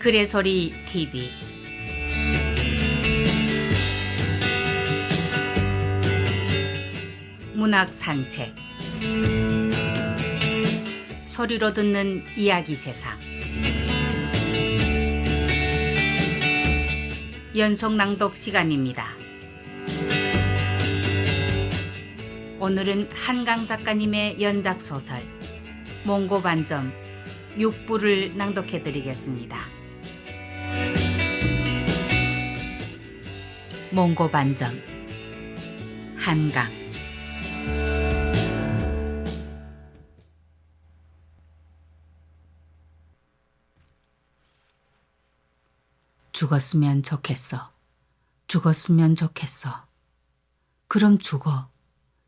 그래소리 TV 문학 산책 소리로 듣는 이야기 세상 연속 낭독 시간입니다. 오늘은 한강 작가님의 연작 소설 몽고반점 6부를 낭독해 드리겠습니다. 몽고반점 한강. 죽었으면 좋겠어. 죽었으면 좋겠어. 그럼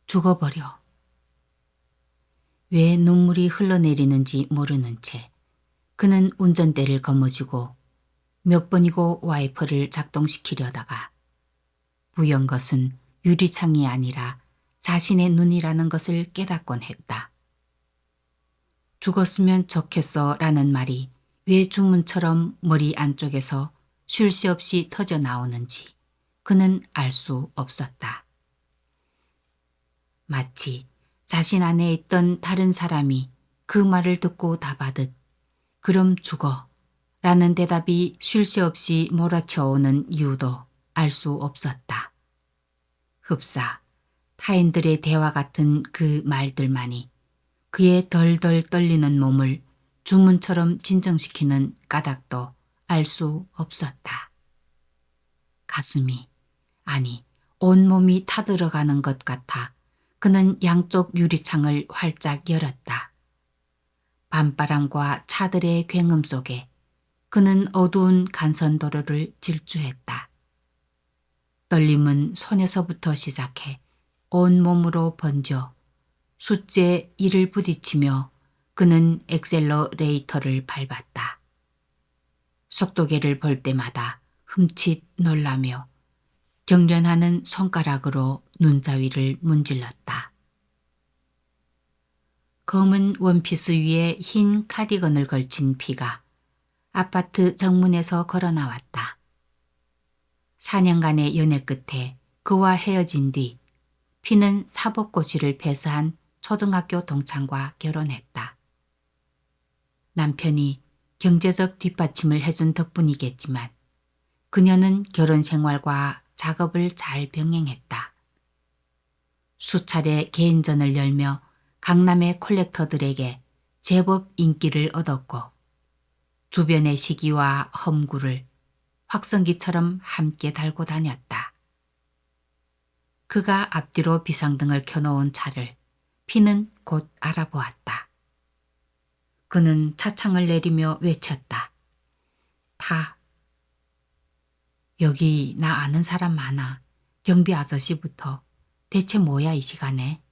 죽어버려. 왜 눈물이 흘러내리는지 모르는 채 그는 운전대를 거머쥐고 몇 번이고 와이퍼를 작동시키려다가 부연 것은 유리창이 아니라 자신의 눈이라는 것을 깨닫곤 했다. 죽었으면 좋겠어 라는 말이 왜 주문처럼 머리 안쪽에서 쉴 새 없이 터져 나오는지 그는 알 수 없었다. 마치 자신 안에 있던 다른 사람이 그 말을 듣고 답하듯 그럼 죽어 라는 대답이 쉴 새 없이 몰아쳐오는 이유도 알 수 없었다. 흡사 타인들의 대화 같은 그 말들만이 그의 덜덜 떨리는 몸을 주문처럼 진정시키는 까닭도 알 수 없었다. 가슴이 아니 온몸이 타들어가는 것 같아 그는 양쪽 유리창을 활짝 열었다. 밤바람과 차들의 굉음 속에 그는 어두운 간선도로를 질주했다. 떨림은 손에서부터 시작해 온몸으로 번져 숫제 1을 부딪히며 그는 엑셀러레이터를 밟았다. 속도계를 볼 때마다 흠칫 놀라며 경련하는 손가락으로 눈자위를 문질렀다. 검은 원피스 위에 흰 카디건을 걸친 피가 아파트 정문에서 걸어 나왔다. 4년간의 연애 끝에 그와 헤어진 뒤 피는 사법고시를 패스한 초등학교 동창과 결혼했다. 남편이 경제적 뒷받침을 해준 덕분이겠지만 그녀는 결혼 생활과 작업을 잘 병행했다. 수차례 개인전을 열며 강남의 콜렉터들에게 제법 인기를 얻었고 주변의 시기와 험구를 확성기처럼 함께 달고 다녔다. 그가 앞뒤로 비상등을 켜놓은 차를 피는 곧 알아보았다. 그는 차창을 내리며 외쳤다. 타. 여기 나 아는 사람 많아. 경비 아저씨부터. 대체 뭐야 이 시간에?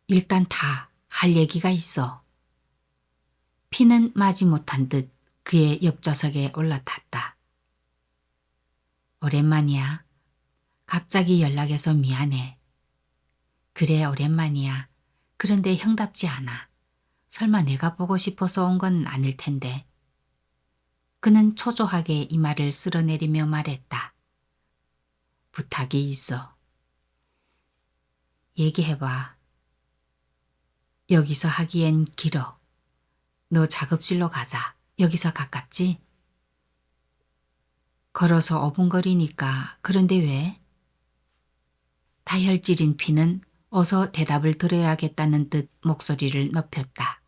일단 타. 할 얘기가 있어. 피는 마지못한 듯 그의 옆좌석에 올라탔다. 오랜만이야. 갑자기 연락해서 미안해. 그래 오랜만이야. 그런데 형답지 않아. 설마 내가 보고 싶어서 온 건 아닐 텐데. 그는 초조하게 이 말을 쓸어내리며 말했다. 부탁이 있어. 얘기해봐. 여기서 하기엔 길어. 너 작업실로 가자. 여기서 가깝지? 걸어서 5분 거리니까. 그런데 왜? 다혈질인 피는 어서 대답을 들어야겠다는 듯 목소리를 높였다.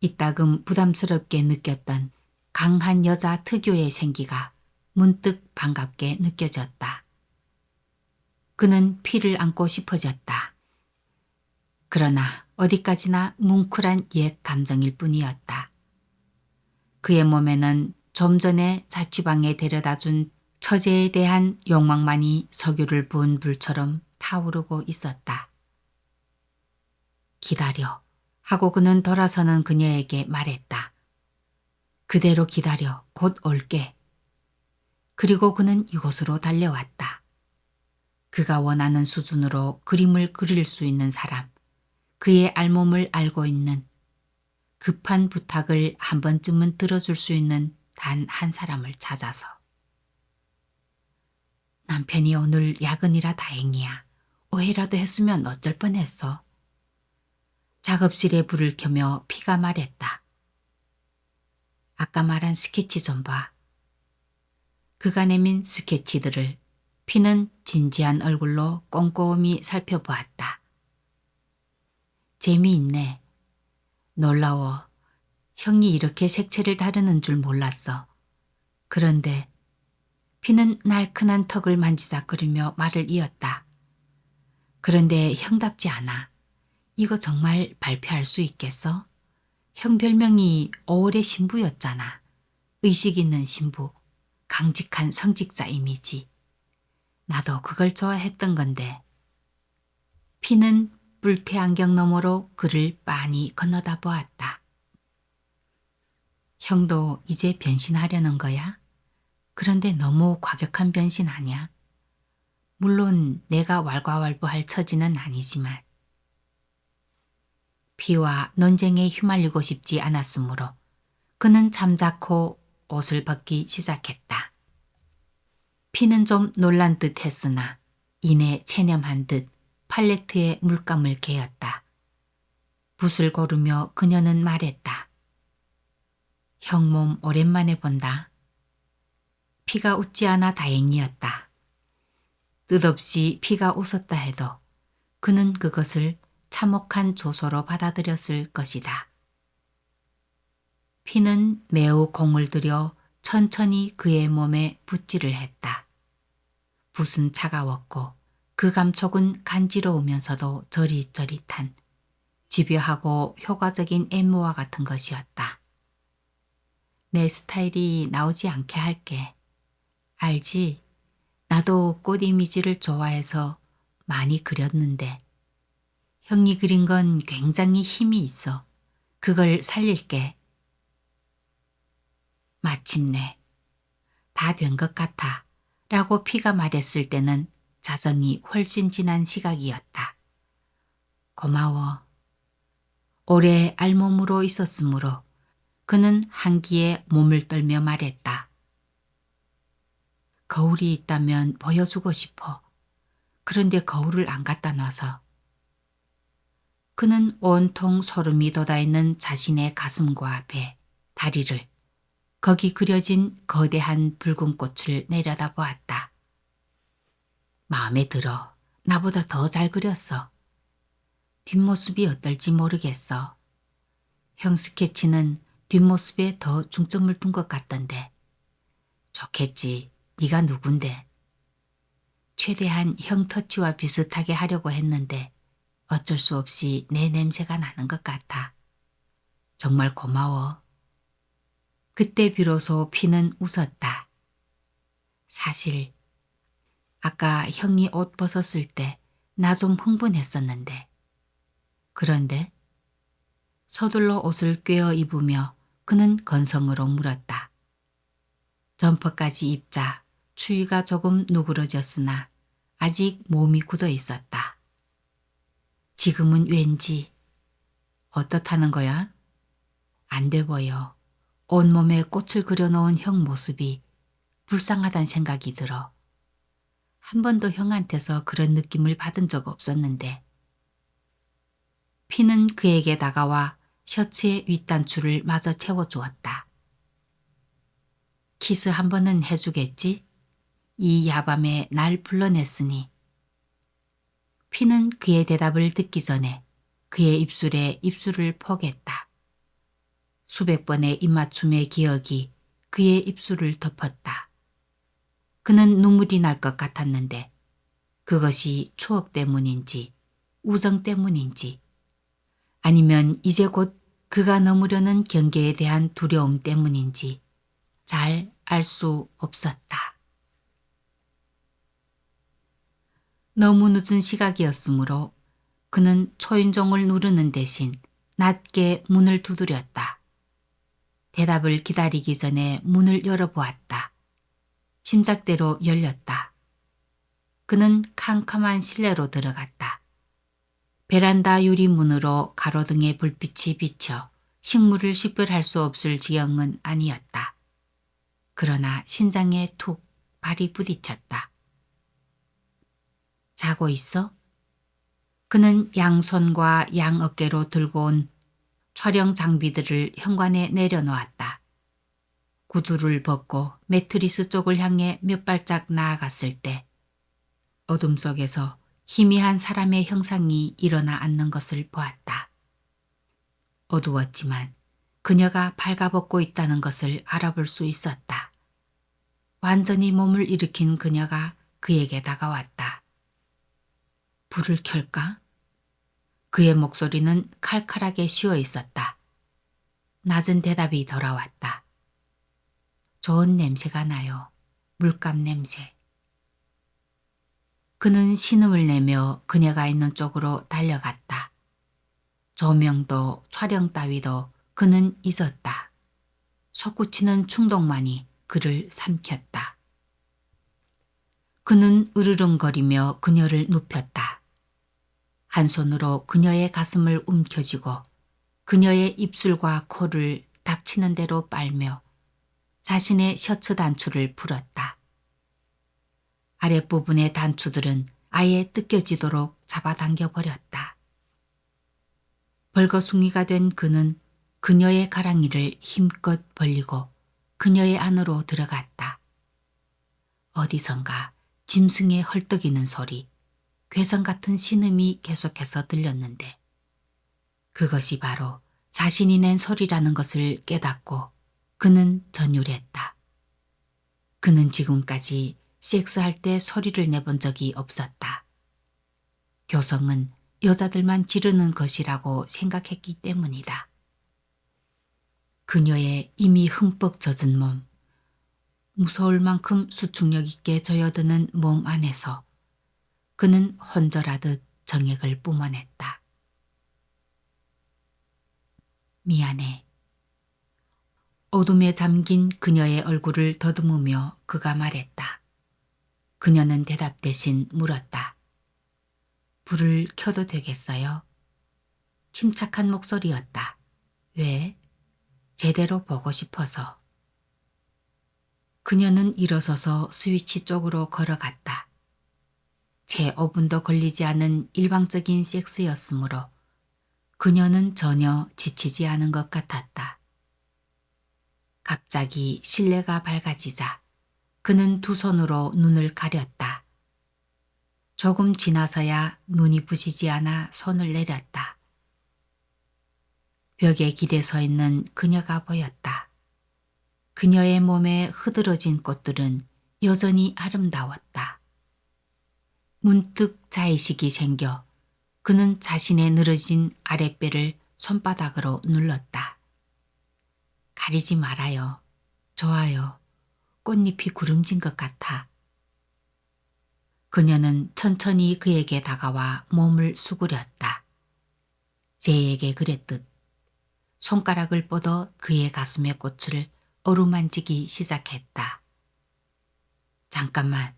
이따금 부담스럽게 느꼈던 강한 여자 특유의 생기가 문득 반갑게 느껴졌다. 그는 피를 안고 싶어졌다. 그러나 어디까지나 뭉클한 옛 감정일 뿐이었다. 그의 몸에는 좀 전에 자취방에 데려다준 처제에 대한 욕망만이 석유를 부은 불처럼 타오르고 있었다. 기다려 하고 그는 돌아서는 그녀에게 말했다. 그대로 기다려. 곧 올게. 그리고 그는 이곳으로 달려왔다. 그가 원하는 수준으로 그림을 그릴 수 있는 사람, 그의 알몸을 알고 있는, 급한 부탁을 한 번쯤은 들어줄 수 있는 단 한 사람을 찾아서. 남편이 오늘 야근이라 다행이야. 오해라도 했으면 어쩔 뻔했어. 작업실에 불을 켜며 피가 말했다. 아까 말한 스케치 좀 봐. 그가 내민 스케치들을 피는 진지한 얼굴로 꼼꼼히 살펴보았다. 재미있네. 놀라워. 형이 이렇게 색채를 다루는 줄 몰랐어. 그런데 피는 날큰한 턱을 만지작거리며 말을 이었다. 그런데 형답지 않아. 이거 정말 발표할 수 있겠어? 형 별명이 5월의 신부였잖아. 의식 있는 신부, 강직한 성직자 이미지. 나도 그걸 좋아했던 건데. 피는 뿔테 안경 너머로 그를 빤히 건너다 보았다. 형도 이제 변신하려는 거야? 그런데 너무 과격한 변신 아니야? 물론 내가 왈가왈부할 처지는 아니지만. 피와 논쟁에 휘말리고 싶지 않았으므로 그는 잠자코 옷을 벗기 시작했다. 피는 좀 놀란 듯 했으나 이내 체념한 듯 팔레트에 물감을 개었다. 붓을 고르며 그녀는 말했다. 형 몸 오랜만에 본다. 피가 웃지 않아 다행이었다. 뜻없이 피가 웃었다 해도 그는 그것을 참혹한 조소로 받아들였을 것이다. 피는 매우 공을 들여 천천히 그의 몸에 붓질을 했다. 붓은 차가웠고 그 감촉은 간지러우면서도 저릿저릿한 집요하고 효과적인 엠모와 같은 것이었다. 내 스타일이 나오지 않게 할게. 알지? 나도 꽃 이미지를 좋아해서 많이 그렸는데 형이 그린 건 굉장히 힘이 있어. 그걸 살릴게. 마침내 다 된 것 같아 라고 피가 말했을 때는 자정이 훨씬 지난 시각이었다. 고마워. 오래 알몸으로 있었으므로 그는 한기에 몸을 떨며 말했다. 거울이 있다면 보여주고 싶어. 그런데 거울을 안 갖다 놔서. 그는 온통 소름이 돋아있는 자신의 가슴과 배, 다리를, 거기 그려진 거대한 붉은 꽃을 내려다보았다. 마음에 들어. 나보다 더 잘 그렸어. 뒷모습이 어떨지 모르겠어. 형 스케치는 뒷모습에 더 중점을 둔 것 같던데. 좋겠지. 네가 누군데. 최대한 형 터치와 비슷하게 하려고 했는데 어쩔 수 없이 내 냄새가 나는 것 같아. 정말 고마워. 그때 비로소 피는 웃었다. 사실 아까 형이 옷 벗었을 때 나 좀 흥분했었는데. 그런데 서둘러 옷을 꿰어 입으며 그는 건성으로 물었다. 점퍼까지 입자 추위가 조금 누그러졌으나 아직 몸이 굳어 있었다. 지금은 왠지 어떻다는 거야? 안 돼 보여. 온몸에 꽃을 그려놓은 형 모습이 불쌍하단 생각이 들어. 한 번도 형한테서 그런 느낌을 받은 적 없었는데. 피는 그에게 다가와 셔츠의 윗단추를 마저 채워주었다. 키스 한 번은 해주겠지? 이 야밤에 날 불러냈으니. 피는 그의 대답을 듣기 전에 그의 입술에 입술을 포겠다. 수백 번의 입맞춤의 기억이 그의 입술을 덮었다. 그는 눈물이 날 것 같았는데 그것이 추억 때문인지 우정 때문인지 아니면 이제 곧 그가 넘으려는 경계에 대한 두려움 때문인지 잘 알 수 없었다. 너무 늦은 시각이었으므로 그는 초인종을 누르는 대신 낮게 문을 두드렸다. 대답을 기다리기 전에 문을 열어보았다. 짐작대로 열렸다. 그는 캄캄한 실내로 들어갔다. 베란다 유리문으로 가로등의 불빛이 비쳐 식물을 식별할 수 없을 지경은 아니었다. 그러나 신장에 툭 발이 부딪혔다. 자고 있어? 그는 양손과 양어깨로 들고 온 촬영 장비들을 현관에 내려놓았다. 구두를 벗고 매트리스 쪽을 향해 몇 발짝 나아갔을 때 어둠 속에서 희미한 사람의 형상이 일어나 앉는 것을 보았다. 어두웠지만 그녀가 발가벗고 있다는 것을 알아볼 수 있었다. 완전히 몸을 일으킨 그녀가 그에게 다가왔다. 불을 켤까? 그의 목소리는 칼칼하게 쉬어 있었다. 낮은 대답이 돌아왔다. 좋은 냄새가 나요. 물감 냄새. 그는 신음을 내며 그녀가 있는 쪽으로 달려갔다. 조명도 촬영 따위도 그는 잊었다. 솟구치는 충동만이 그를 삼켰다. 그는 으르렁거리며 그녀를 눕혔다. 한 손으로 그녀의 가슴을 움켜쥐고 그녀의 입술과 코를 닥치는 대로 빨며 자신의 셔츠 단추를 풀었다. 아랫부분의 단추들은 아예 뜯겨지도록 잡아당겨 버렸다. 벌거숭이가 된 그는 그녀의 가랑이를 힘껏 벌리고 그녀의 안으로 들어갔다. 어디선가 짐승의 헐떡이는 소리, 괴성 같은 신음이 계속해서 들렸는데 그것이 바로 자신이 낸 소리라는 것을 깨닫고 그는 전율했다. 그는 지금까지 섹스할 때 소리를 내본 적이 없었다. 교성은 여자들만 지르는 것이라고 생각했기 때문이다. 그녀의 이미 흠뻑 젖은 몸, 무서울 만큼 수축력 있게 조여드는 몸 안에서 그는 혼절하듯 정액을 뿜어냈다. 미안해. 어둠에 잠긴 그녀의 얼굴을 더듬으며 그가 말했다. 그녀는 대답 대신 물었다. 불을 켜도 되겠어요? 침착한 목소리였다. 왜? 제대로 보고 싶어서. 그녀는 일어서서 스위치 쪽으로 걸어갔다. 채 5분도 걸리지 않은 일방적인 섹스였으므로 그녀는 전혀 지치지 않은 것 같았다. 갑자기 실내가 밝아지자 그는 두 손으로 눈을 가렸다. 조금 지나서야 눈이 부시지 않아 손을 내렸다. 벽에 기대 서 있는 그녀가 보였다. 그녀의 몸에 흐드러진 꽃들은 여전히 아름다웠다. 문득 자의식이 생겨 그는 자신의 늘어진 아랫배를 손바닥으로 눌렀다. 가리지 말아요. 좋아요. 꽃잎이 구름진 것 같아. 그녀는 천천히 그에게 다가와 몸을 수그렸다. 제에게 그랬듯 손가락을 뻗어 그의 가슴의 꽃을 어루만지기 시작했다. 잠깐만.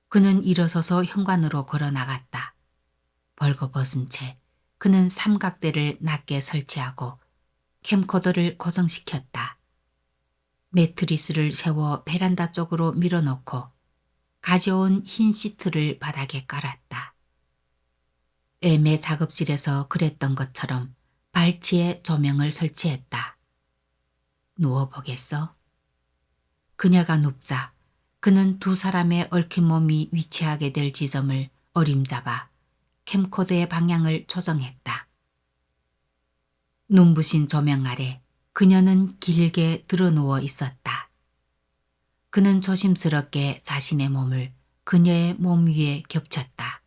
그는 일어서서 현관으로 걸어 나갔다. 벌거벗은 채 그는 삼각대를 낮게 설치하고 캠코더를 고정시켰다. 매트리스를 세워 베란다 쪽으로 밀어넣고 가져온 흰 시트를 바닥에 깔았다. 애매 작업실에서 그랬던 것처럼 발치에 조명을 설치했다. 누워보겠어? 그녀가 눕자 그는 두 사람의 얽힌 몸이 위치하게 될 지점을 어림잡아 캠코더의 방향을 조정했다. 눈부신 조명 아래 그녀는 길게 드러누워 있었다. 그는 조심스럽게 자신의 몸을 그녀의 몸 위에 겹쳤다.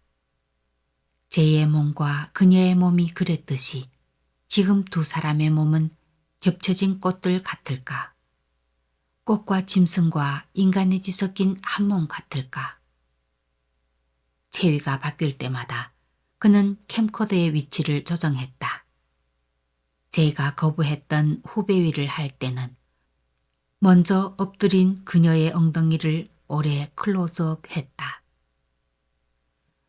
제의 몸과 그녀의 몸이 그랬듯이 지금 두 사람의 몸은 겹쳐진 꽃들 같을까? 꽃과 짐승과 인간의 뒤섞인 한 몸 같을까? 체위가 바뀔 때마다 그는 캠코더의 위치를 조정했다. 제가 거부했던 후배위를 할 때는 먼저 엎드린 그녀의 엉덩이를 오래 클로즈업 했다.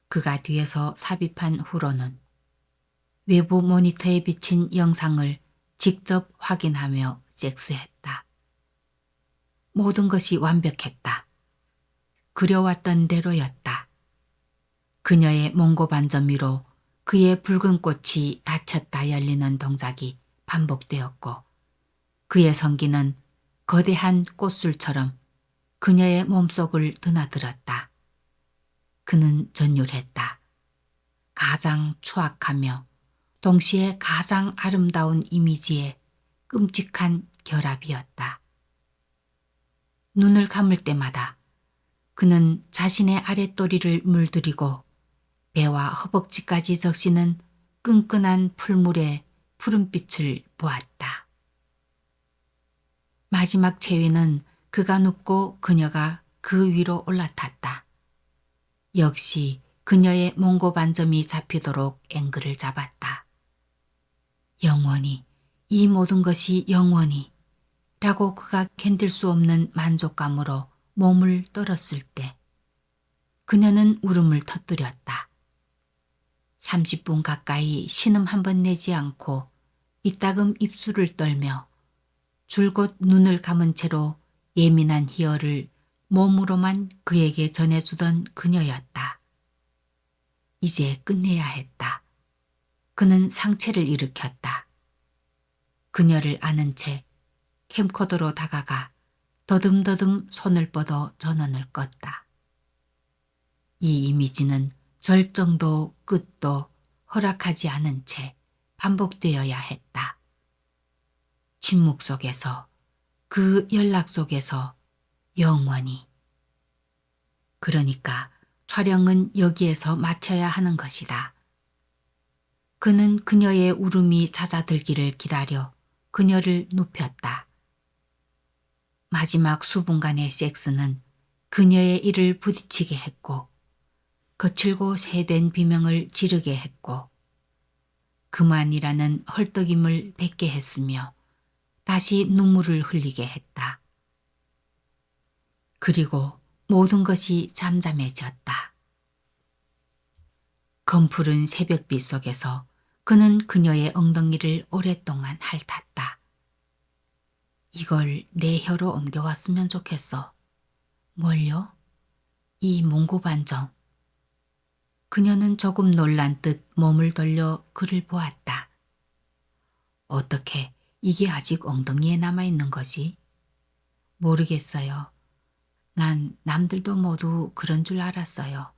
그가 뒤에서 삽입한 후로는 외부 모니터에 비친 영상을 직접 확인하며 섹스했다. 모든 것이 완벽했다. 그려왔던 대로였다. 그녀의 몽고반점 위로 그의 붉은 꽃이 닫혔다 열리는 동작이 반복되었고 그의 성기는 거대한 꽃술처럼 그녀의 몸속을 드나들었다. 그는 전율했다. 가장 추악하며 동시에 가장 아름다운 이미지의 끔찍한 결합이었다. 눈을 감을 때마다 그는 자신의 아랫도리를 물들이고 배와 허벅지까지 적시는 끈끈한 풀물의 푸른빛을 보았다. 마지막 체위는 그가 눕고 그녀가 그 위로 올라탔다. 역시 그녀의 몽고반점이 잡히도록 앵글을 잡았다. 영원히, 이 모든 것이 영원히 라고 그가 견딜 수 없는 만족감으로 몸을 떨었을 때 그녀는 울음을 터뜨렸다. 30분 가까이 신음 한 번 내지 않고 이따금 입술을 떨며 줄곧 눈을 감은 채로 예민한 희열을 몸으로만 그에게 전해주던 그녀였다. 이제 끝내야 했다. 그는 상체를 일으켰다. 그녀를 아는 채 캠코더로 다가가 더듬더듬 손을 뻗어 전원을 껐다. 이 이미지는 절정도 끝도 허락하지 않은 채 반복되어야 했다. 침묵 속에서, 그 연락 속에서 영원히. 그러니까 촬영은 여기에서 마쳐야 하는 것이다. 그는 그녀의 울음이 잦아들기를 기다려 그녀를 눕혔다. 마지막 수분간의 섹스는 그녀의 이를 부딪히게 했고 거칠고 새된 비명을 지르게 했고 그만이라는 헐떡임을 뱉게 했으며 다시 눈물을 흘리게 했다. 그리고 모든 것이 잠잠해졌다. 검푸른 새벽빛 속에서 그는 그녀의 엉덩이를 오랫동안 핥았다. 이걸 내 혀로 옮겨왔으면 좋겠어. 뭘요? 이 몽고반점. 그녀는 조금 놀란 듯 몸을 돌려 그를 보았다. 어떻게 이게 아직 엉덩이에 남아있는 거지? 모르겠어요. 난 남들도 모두 그런 줄 알았어요.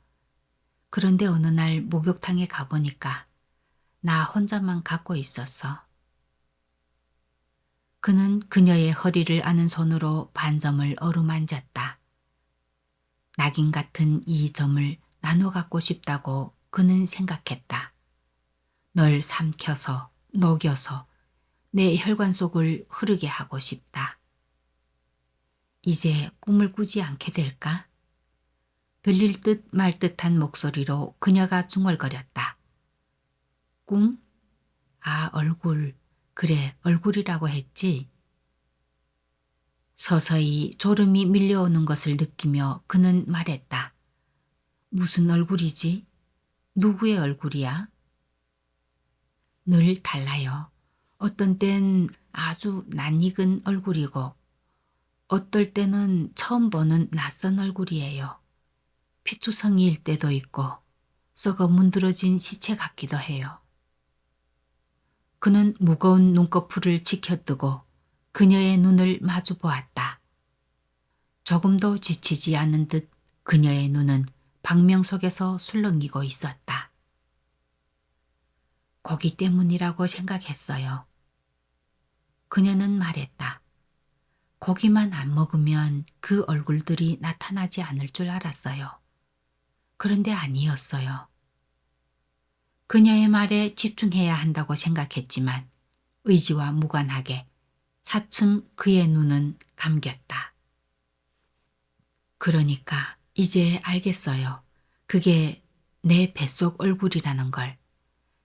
그런데 어느 날 목욕탕에 가보니까 나 혼자만 갖고 있었어. 그는 그녀의 허리를 아는 손으로 반점을 어루만졌다. 낙인 같은 이 점을 나눠 갖고 싶다고 그는 생각했다. 널 삼켜서 녹여서 내 혈관 속을 흐르게 하고 싶다. 이제 꿈을 꾸지 않게 될까? 들릴 듯 말 듯한 목소리로 그녀가 중얼거렸다. 꿈? 아, 얼굴. 그래, 얼굴이라고 했지. 서서히 졸음이 밀려오는 것을 느끼며 그는 말했다. 무슨 얼굴이지? 누구의 얼굴이야? 늘 달라요. 어떤 땐 아주 낯익은 얼굴이고 어떨 때는 처음 보는 낯선 얼굴이에요. 피투성이일 때도 있고 썩어 문드러진 시체 같기도 해요. 그는 무거운 눈꺼풀을 치켜뜨고 그녀의 눈을 마주 보았다. 조금도 지치지 않은 듯 그녀의 눈은 방명 속에서 술렁이고 있었다. 고기 때문이라고 생각했어요. 그녀는 말했다. 고기만 안 먹으면 그 얼굴들이 나타나지 않을 줄 알았어요. 그런데 아니었어요. 그녀의 말에 집중해야 한다고 생각했지만 의지와 무관하게 차츰 그의 눈은 감겼다. 그러니까 이제 알겠어요. 그게 내 뱃속 얼굴이라는 걸.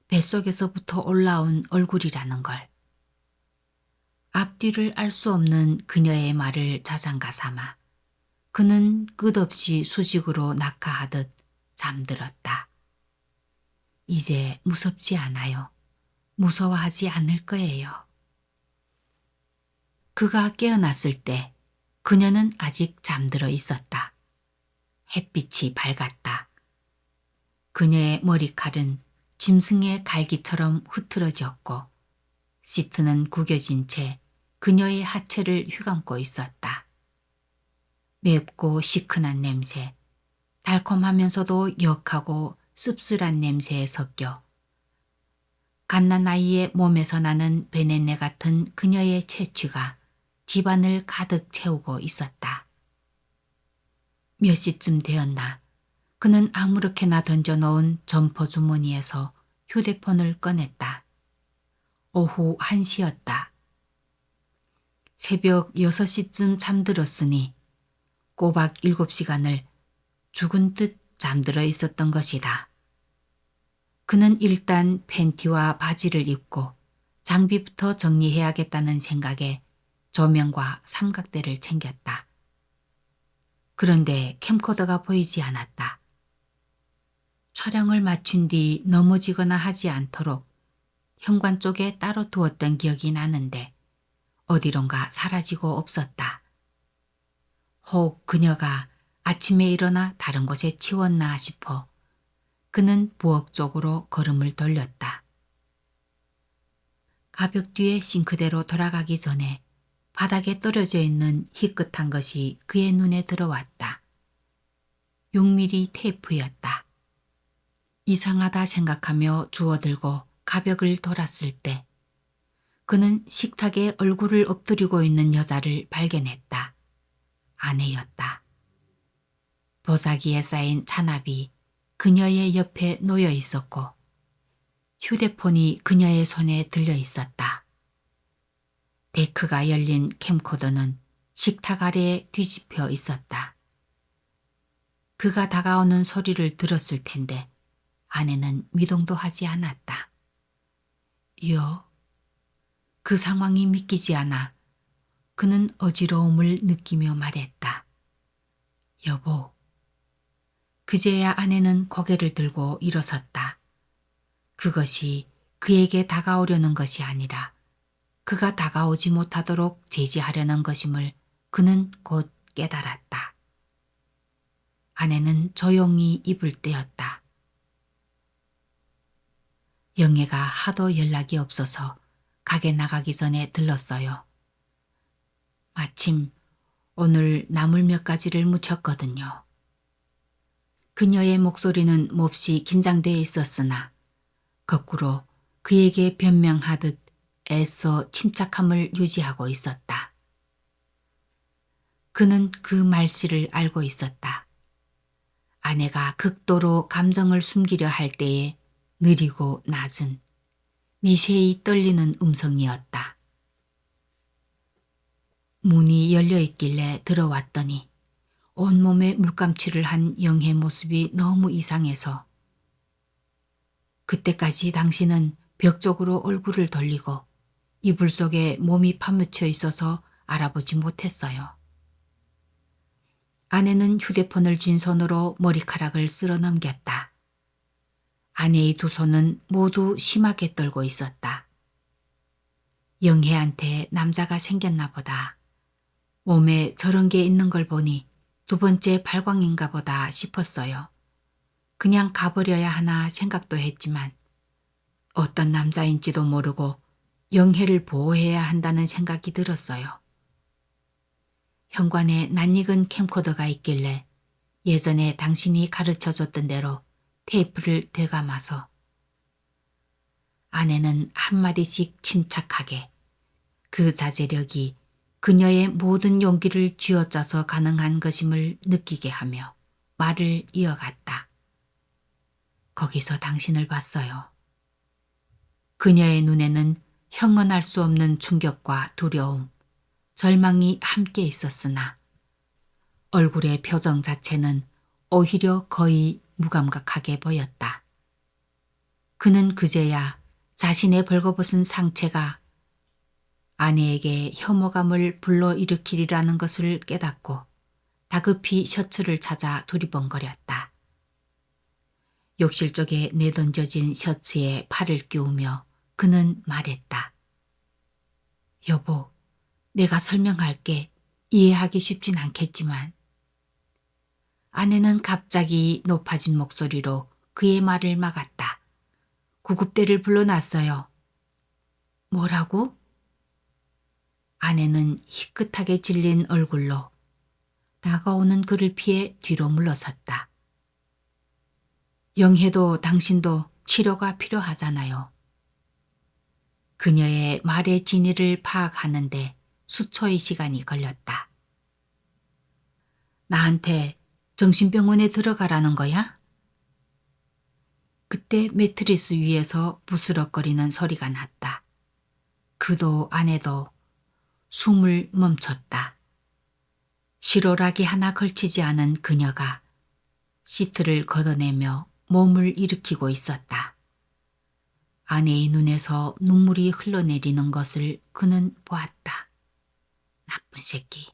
뱃속에서부터 올라온 얼굴이라는 걸. 앞뒤를 알 수 없는 그녀의 말을 자장가 삼아 그는 끝없이 수직으로 낙하하듯 잠들었다. 이제 무섭지 않아요. 무서워하지 않을 거예요. 그가 깨어났을 때 그녀는 아직 잠들어 있었다. 햇빛이 밝았다. 그녀의 머리칼은 짐승의 갈기처럼 흐트러졌고 시트는 구겨진 채 그녀의 하체를 휘감고 있었다. 맵고 시큰한 냄새, 달콤하면서도 역하고 씁쓸한 냄새에 섞여 갓난아이의 몸에서 나는 베네네 같은 그녀의 채취가 집안을 가득 채우고 있었다. 몇 시쯤 되었나 그는 아무렇게나 던져놓은 점퍼 주머니에서 휴대폰을 꺼냈다. 오후 1시였다. 새벽 6시쯤 잠들었으니 꼬박 7시간을 죽은 듯 잠들어 있었던 것이다. 그는 일단 팬티와 바지를 입고 장비부터 정리해야겠다는 생각에 조명과 삼각대를 챙겼다. 그런데 캠코더가 보이지 않았다. 촬영을 마친 뒤 넘어지거나 하지 않도록 현관 쪽에 따로 두었던 기억이 나는데 어디론가 사라지고 없었다. 혹 그녀가 아침에 일어나 다른 곳에 치웠나 싶어 그는 부엌 쪽으로 걸음을 돌렸다. 가벽 뒤에 싱크대로 돌아가기 전에 바닥에 떨어져 있는 희끗한 것이 그의 눈에 들어왔다. 6mm 테이프였다. 이상하다 생각하며 주워들고 가벽을 돌았을 때 그는 식탁에 얼굴을 엎드리고 있는 여자를 발견했다. 아내였다. 보자기에 쌓인 찬압이 그녀의 옆에 놓여 있었고 휴대폰이 그녀의 손에 들려 있었다. 데크가 열린 캠코더는 식탁 아래에 뒤집혀 있었다. 그가 다가오는 소리를 들었을 텐데 아내는 미동도 하지 않았다. 그 상황이 믿기지 않아 그는 어지러움을 느끼며 말했다. 여보. 그제야 아내는 고개를 들고 일어섰다. 그것이 그에게 다가오려는 것이 아니라 그가 다가오지 못하도록 제지하려는 것임을 그는 곧 깨달았다. 아내는 조용히 입을 떼었다. 영애가 하도 연락이 없어서 가게 나가기 전에 들렀어요. 마침 오늘 나물 몇 가지를 무쳤거든요. 그녀의 목소리는 몹시 긴장되어 있었으나 거꾸로 그에게 변명하듯 애써 침착함을 유지하고 있었다. 그는 그 말씨를 알고 있었다. 아내가 극도로 감정을 숨기려 할 때에 느리고 낮은 미세히 떨리는 음성이었다. 문이 열려 있길래 들어왔더니 온몸에 물감칠을 한 영애 모습이 너무 이상해서 그때까지 당신은 벽 쪽으로 얼굴을 돌리고 이불 속에 몸이 파묻혀 있어서 알아보지 못했어요. 아내는 휴대폰을 쥔 손으로 머리카락을 쓸어 넘겼다. 아내의 두 손은 모두 심하게 떨고 있었다. 영혜한테 남자가 생겼나 보다. 몸에 저런 게 있는 걸 보니 두 번째 발광인가 보다 싶었어요. 그냥 가버려야 하나 생각도 했지만 어떤 남자인지도 모르고 영혜를 보호해야 한다는 생각이 들었어요. 현관에 낯익은 캠코더가 있길래 예전에 당신이 가르쳐줬던 대로 테이프를 되감아서 아내는 한마디씩 침착하게 그 자제력이 그녀의 모든 용기를 쥐어짜서 가능한 것임을 느끼게 하며 말을 이어갔다. 거기서 당신을 봤어요. 그녀의 눈에는 형언할 수 없는 충격과 두려움, 절망이 함께 있었으나 얼굴의 표정 자체는 오히려 거의 무감각하게 보였다. 그는 그제야 자신의 벌거벗은 상체가 아내에게 혐오감을 불러일으키리라는 것을 깨닫고 다급히 셔츠를 찾아 두리번거렸다. 욕실 쪽에 내던져진 셔츠에 팔을 끼우며 그는 말했다. 여보, 내가 설명할게. 이해하기 쉽진 않겠지만 아내는 갑자기 높아진 목소리로 그의 말을 막았다. 구급대를 불러놨어요. 뭐라고? 아내는 희끗하게 질린 얼굴로 다가오는 그를 피해 뒤로 물러섰다. 영혜도 당신도 치료가 필요하잖아요. 그녀의 말의 진위를 파악하는데 수초의 시간이 걸렸다. 나한테 정신병원에 들어가라는 거야? 그때 매트리스 위에서 부스럭거리는 소리가 났다. 그도 아내도 숨을 멈췄다. 실오라기 하나 걸치지 않은 그녀가 시트를 걷어내며 몸을 일으키고 있었다. 아내의 눈에서 눈물이 흘러내리는 것을 그는 보았다. 나쁜 새끼.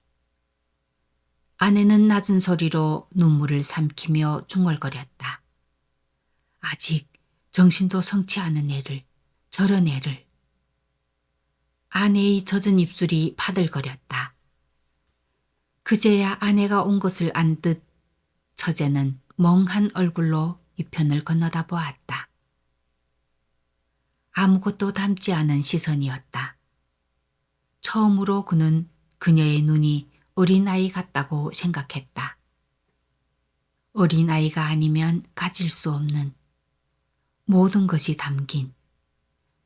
아내는 낮은 소리로 눈물을 삼키며 중얼거렸다. 아직 정신도 성치 않은 애를, 저런 애를. 아내의 젖은 입술이 파들거렸다. 그제야 아내가 온 것을 안 듯 처제는 멍한 얼굴로 이편을 건너다 보았다. 아무것도 담지 않은 시선이었다. 처음으로 그는 그녀의 눈이 어린아이 같다고 생각했다. 어린아이가 아니면 가질 수 없는 모든 것이 담긴,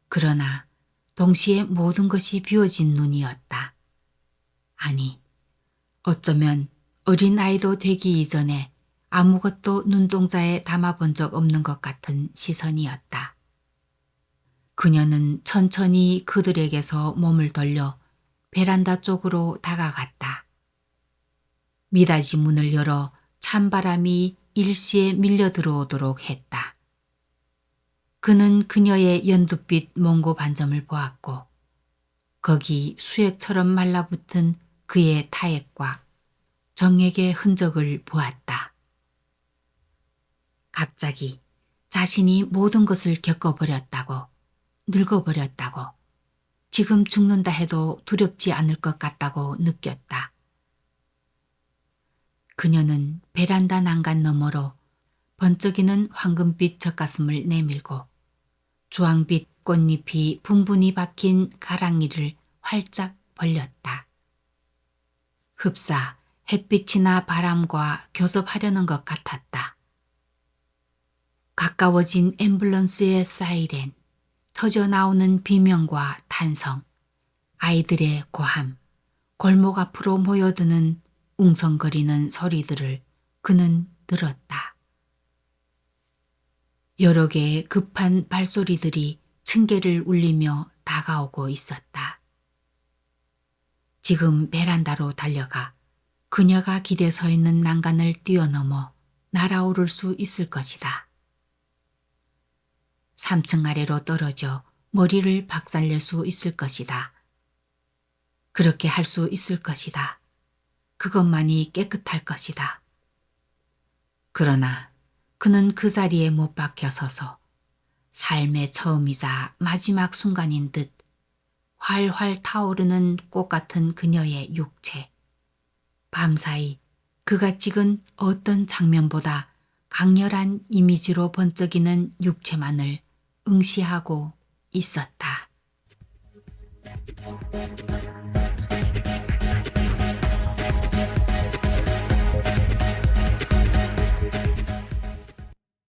그러나 동시에 모든 것이 비워진 눈이었다. 아니, 어쩌면 어린아이도 되기 이전에 아무것도 눈동자에 담아본 적 없는 것 같은 시선이었다. 그녀는 천천히 그들에게서 몸을 돌려 베란다 쪽으로 다가갔다. 미닫이 문을 열어 찬바람이 일시에 밀려 들어오도록 했다. 그는 그녀의 연두빛 몽고 반점을 보았고 거기 수액처럼 말라붙은 그의 타액과 정액의 흔적을 보았다. 갑자기 자신이 모든 것을 겪어버렸다고, 늙어버렸다고, 지금 죽는다 해도 두렵지 않을 것 같다고 느꼈다. 그녀는 베란다 난간 너머로 번쩍이는 황금빛 젖가슴을 내밀고 주황빛 꽃잎이 분분히 박힌 가랑이를 활짝 벌렸다. 흡사 햇빛이나 바람과 교섭하려는 것 같았다. 가까워진 앰뷸런스의 사이렌, 터져나오는 비명과 탄성, 아이들의 고함, 골목 앞으로 모여드는 웅성거리는 소리들을 그는 들었다. 여러 개의 급한 발소리들이 층계를 울리며 다가오고 있었다. 지금 베란다로 달려가 그녀가 기대 서 있는 난간을 뛰어넘어 날아오를 수 있을 것이다. 3층 아래로 떨어져 머리를 박살낼 수 있을 것이다. 그렇게 할 수 있을 것이다. 그것만이 깨끗할 것이다. 그러나 그는 그 자리에 못 박혀 서서 삶의 처음이자 마지막 순간인 듯 활활 타오르는 꽃 같은 그녀의 육체. 밤사이 그가 찍은 어떤 장면보다 강렬한 이미지로 번쩍이는 육체만을 응시하고 있었다.